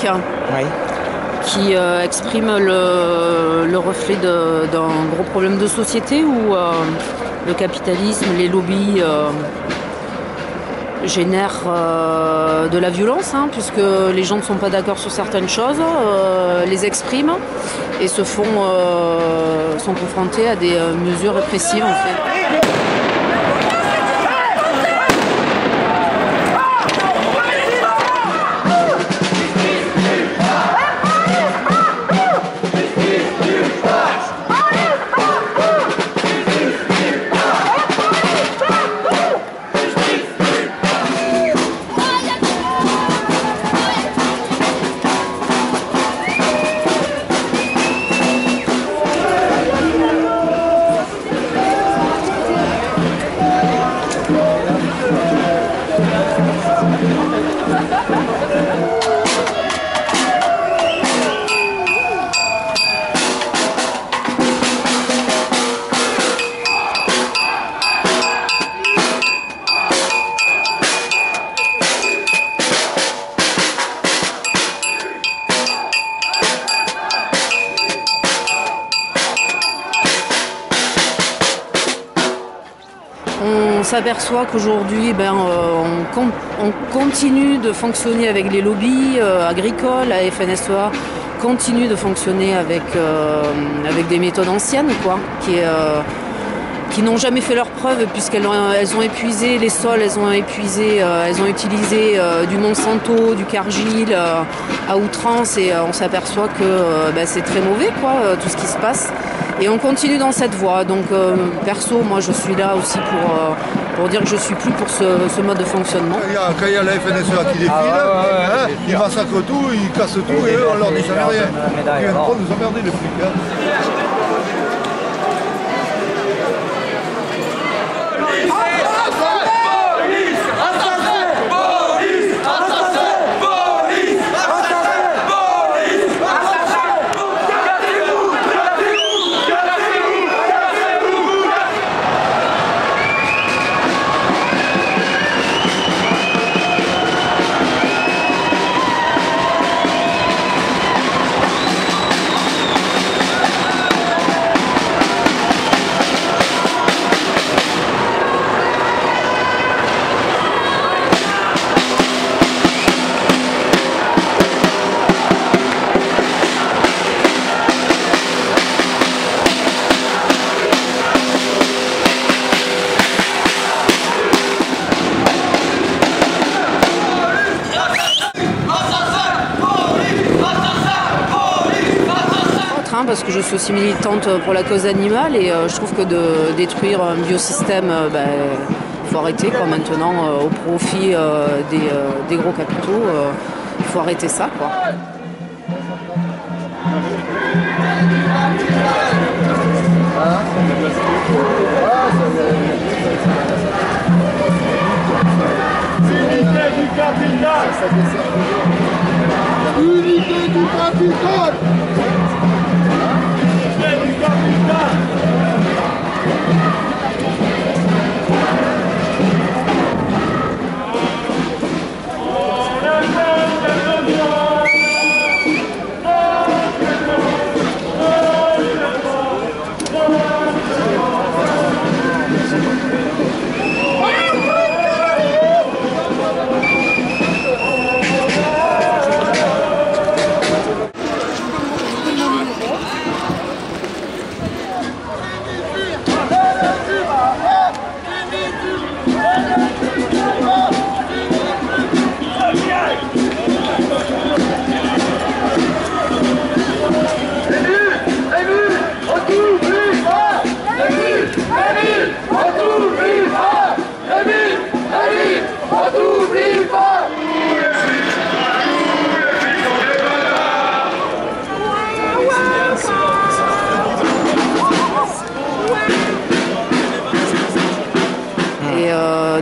politique Oui. qui exprime le reflet d'un gros problème de société où le capitalisme, les lobbies génèrent de la violence, puisque les gens ne sont pas d'accord sur certaines choses, les expriment et sont confrontés à des mesures répressives en fait. On s'aperçoit qu'aujourd'hui, on continue de fonctionner avec les lobbies agricoles, la FNSEA continue de fonctionner avec des méthodes anciennes, qui n'ont jamais fait leurs preuves puisqu'elles ont épuisé les sols, elles ont utilisé du Monsanto, du Cargill à outrance et on s'aperçoit que c'est très mauvais tout ce qui se passe. Et on continue dans cette voie. Donc perso, moi je suis là aussi pour dire que je suis plus pour ce mode de fonctionnement. Quand il y a la FNSEA qui défile, ils massacrent tout, ils cassent tout et on leur dit jamais rien. Ils viennent pas nous emmerder les flics. Parce que je suis aussi militante pour la cause animale et je trouve que de détruire un biosystème, il faut arrêter maintenant au profit des gros capitaux. Il faut arrêter ça. Unité du capital. Unité du capital.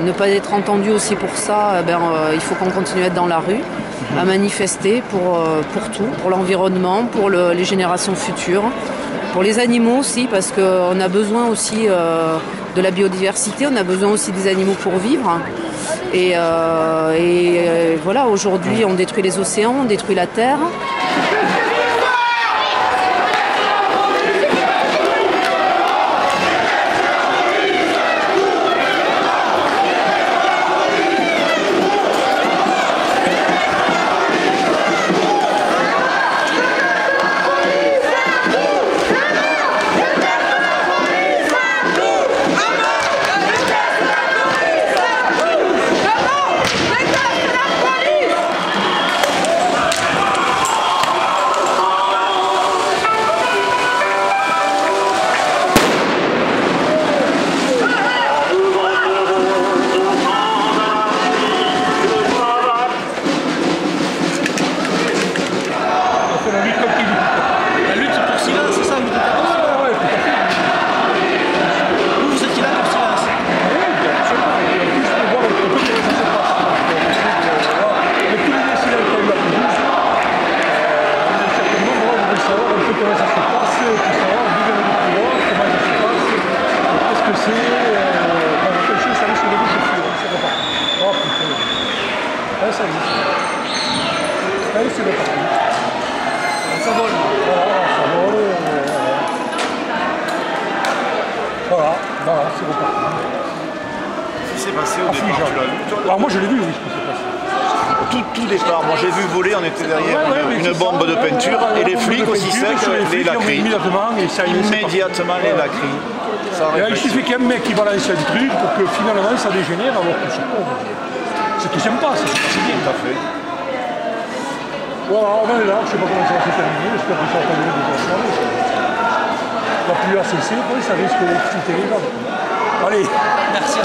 Ne pas être entendu aussi pour ça, il faut qu'on continue à être dans la rue, à manifester pour tout, pour l'environnement, pour les générations futures, pour les animaux aussi, parce qu'on a besoin aussi de la biodiversité, on a besoin aussi des animaux pour vivre. Et voilà, aujourd'hui on détruit les océans, on détruit la terre. Voilà, c'est reparti. Qu'est-ce qui s'est passé au départ? Alors moi je l'ai vu, oui, ce qui s'est passé. Tout départ, moi j'ai vu voler, on était derrière une bombe de peinture et les flics aussi secs, les lacriers. Immédiatement les lacriers. Il suffit qu'il y ait un mec qui balance un truc pour que finalement ça dégénère alors que c'est tout sympa, c'est bien. Tout à fait. Voilà, on en est là, je ne sais pas comment ça va se terminer, j'espère que ça va pas durer des soirées. La pluie a cessé, ça risque d'être terrible. Allez, merci.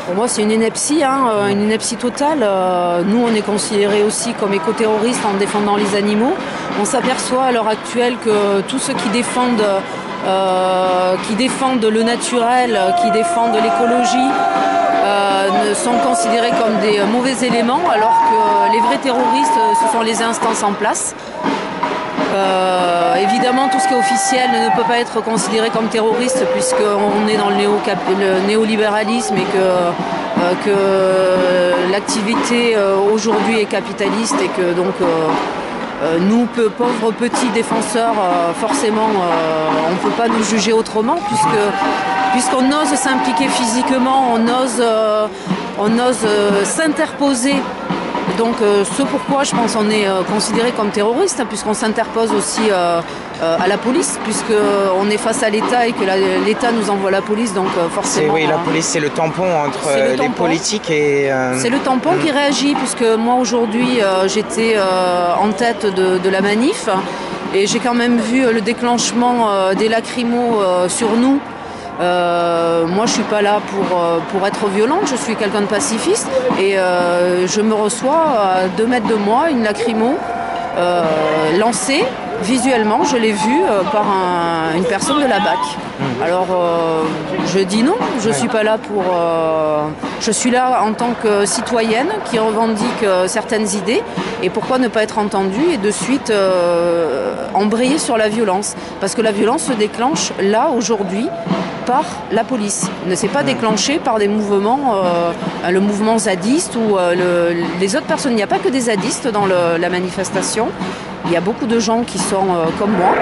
Pour moi, c'est une ineptie, une ineptie totale. Nous, on est considérés aussi comme éco-terroristes en défendant les animaux. On s'aperçoit à l'heure actuelle que tous ceux qui défendent le naturel, qui défendent l'écologie, sont considérés comme des mauvais éléments, alors que les vrais terroristes, ce sont les instances en place. Évidemment, tout ce qui est officiel ne peut pas être considéré comme terroriste puisqu'on est dans le néolibéralisme et que l'activité aujourd'hui est capitaliste et que donc nous, pauvres petits défenseurs, forcément, on ne peut pas nous juger autrement puisqu'on ose s'impliquer physiquement, on ose s'interposer. Donc ce pourquoi je pense on est considéré comme terroriste, puisqu'on s'interpose aussi à la police, puisqu'on est face à l'État et que l'État nous envoie la police, donc forcément... Oui, la police c'est le tampon entre les politiques et... C'est le tampon qui réagit, puisque moi aujourd'hui j'étais en tête de la manif et j'ai quand même vu le déclenchement des lacrymos sur nous. Moi je suis pas là pour être violente, je suis quelqu'un de pacifiste et je me reçois à 2 mètres de moi une lacrymo lancée Visuellement, je l'ai vu par une personne de la BAC. Alors, je dis non, je ne suis pas là pour... je suis là en tant que citoyenne qui revendique certaines idées. Et pourquoi ne pas être entendue et de suite embrayer sur la violence? Parce que la violence se déclenche là, aujourd'hui, par la police. Ne s'est pas déclenché par des mouvements, le mouvement zadiste ou les autres personnes. Il n'y a pas que des zadistes dans la manifestation. Il y a beaucoup de gens qui sont comme moi.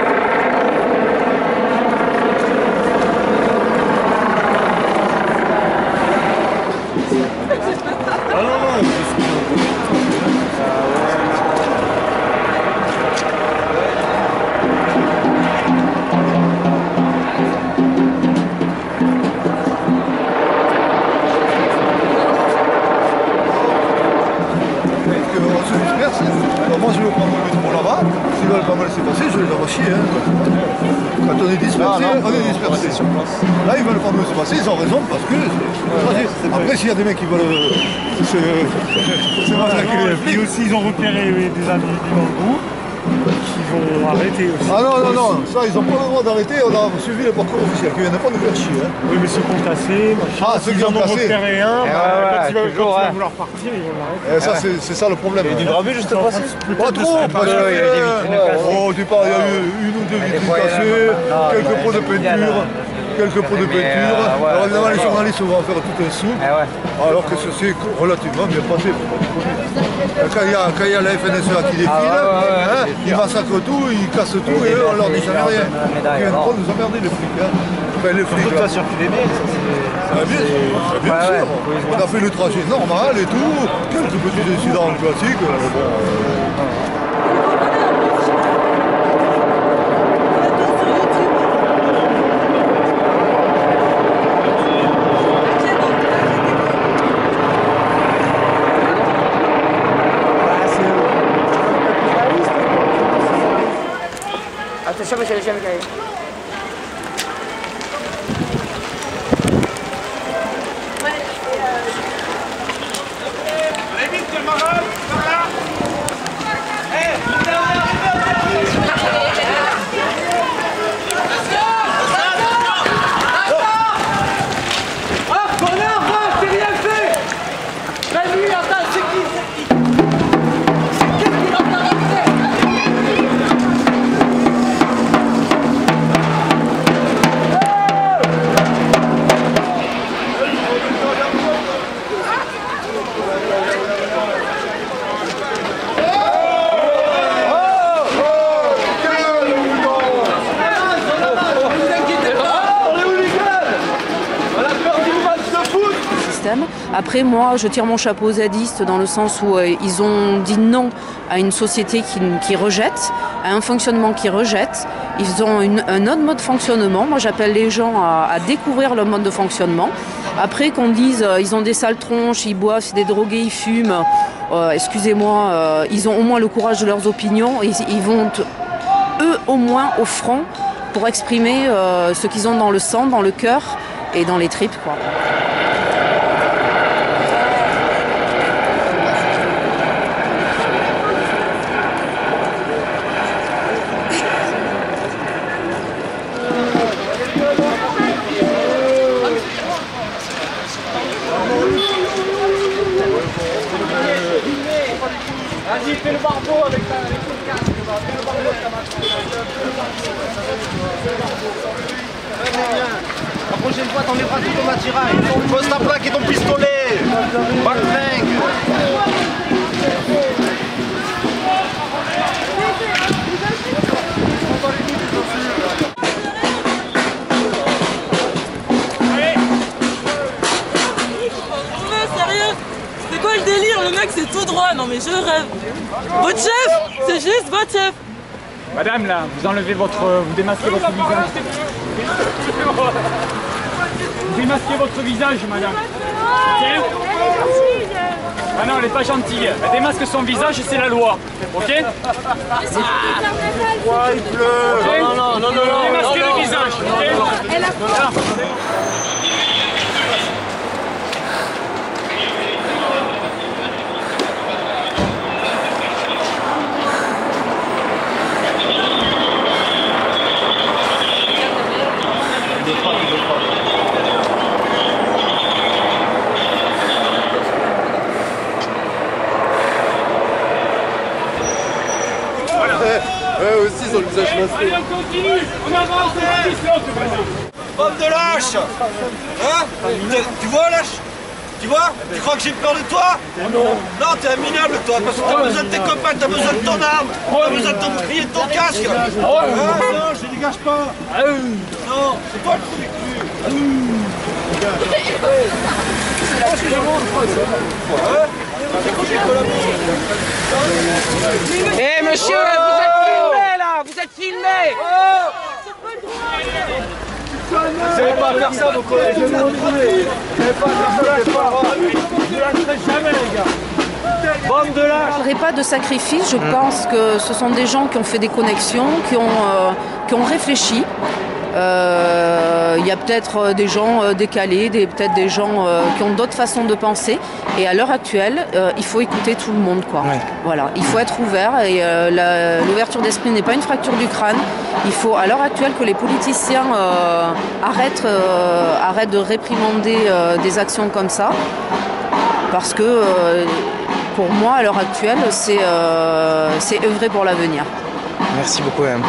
Moi je vais prendre le métro là-bas, s'ils veulent pas me laisser passer, je les envoie chier. Quand on est dispersé, on est dispersé. Là ils veulent pas me laisser passer, ils ont raison parce que... Après s'il y a des mecs qui veulent se massacrer les flics aussi, ils ont repéré des individus dans le groupe qui vont arrêter aussi. Ah non, non, non, ça ils n'ont pas le droit d'arrêter, on a suivi les parcours officiels, qui viennent pas nous faire chier. Oui mais ceux qui ont tassé, ceux qui ont tassé. Repéré un, quand ils vont vouloir partir, ils vont l'arrêter. Ça c'est ça le problème. Il y a du gravé juste passé. Pas trop, parce que... Oh, tu parles, il y a eu une ou deux vitrines cassées, quelques pots de peinture. Quelques pots de peinture. Alors évidemment les journalistes vont faire tout un sou, alors que c'est relativement bien passé. Quand il y a la FNSEA qui défile, ils massacrent tout, ils cassent tout et eux on leur dit jamais rien. Ils viennent pas nous emmerder les flics. Enfin les flics. Ça circuler bien sûr. On a fait le trajet normal et tout, quelques petits incidents classiques. Attention, monsieur le chef. Après, moi, je tire mon chapeau aux zadistes dans le sens où ils ont dit non à une société qui rejette, à un fonctionnement qui rejette. Ils ont un autre mode de fonctionnement. Moi, j'appelle les gens à découvrir le mode de fonctionnement. Après, qu'on dise ils ont des sales tronches, ils boivent, c'est des drogués, ils fument. Excusez-moi, ils ont au moins le courage de leurs opinions. Ils vont, eux, au moins, au front pour exprimer ce qu'ils ont dans le sang, dans le cœur et dans les tripes, quoi. Vas-y, fais le barbeau avec le casque. Fais le barbeau avec ta main. La prochaine fois, t'enlèveras tout ton attirail. Pose ta plaque et ton pistolet. Back flingue. C'est quoi le délire? Le mec c'est tout droit, non mais je rêve. Votre chef, c'est juste votre chef. Madame là, vous enlevez vous démasquez votre visage. Vous démasquez votre visage, madame. Ok? Ah non, elle est pas gentille. Elle démasque son visage et c'est la loi. Ok? Il pleut. Okay? Non. Démasquez le visage. Ok? ils ont le visage masqué. Allez, on continue. On avance, on glisse l'autre. Bande de lâche. Hein? Tu vois, lâche? Tu vois? Tu crois que j'ai peur de toi? Non, t'es un minable, toi, parce que t'as besoin de tes copains, t'as besoin de ton arme, t'as besoin de ton bouclier, de ton casque. Non, je les dégage pas. Non, c'est toi le trou du cul. Eh monsieur, vous êtes filmé là, vous êtes filmé. Vous n'avez pas à faire ça, vos collègues. Je vais vous retrouver. Vous n'avez pas à faire ça, c'est pas grave. Je ne lâcherai jamais, les gars. Bande de lâches. Je ne parlerai pas de sacrifice, je pense que ce sont des gens qui ont fait des connexions, qui ont réfléchi. Il y a peut-être des gens décalés, peut-être des gens qui ont d'autres façons de penser. Et à l'heure actuelle, il faut écouter tout le monde, quoi. Ouais. Voilà, il faut être ouvert et l'ouverture d'esprit n'est pas une fracture du crâne. Il faut à l'heure actuelle que les politiciens arrêtent de réprimander des actions comme ça. Parce que pour moi, à l'heure actuelle, c'est œuvrer pour l'avenir. Merci beaucoup, madame.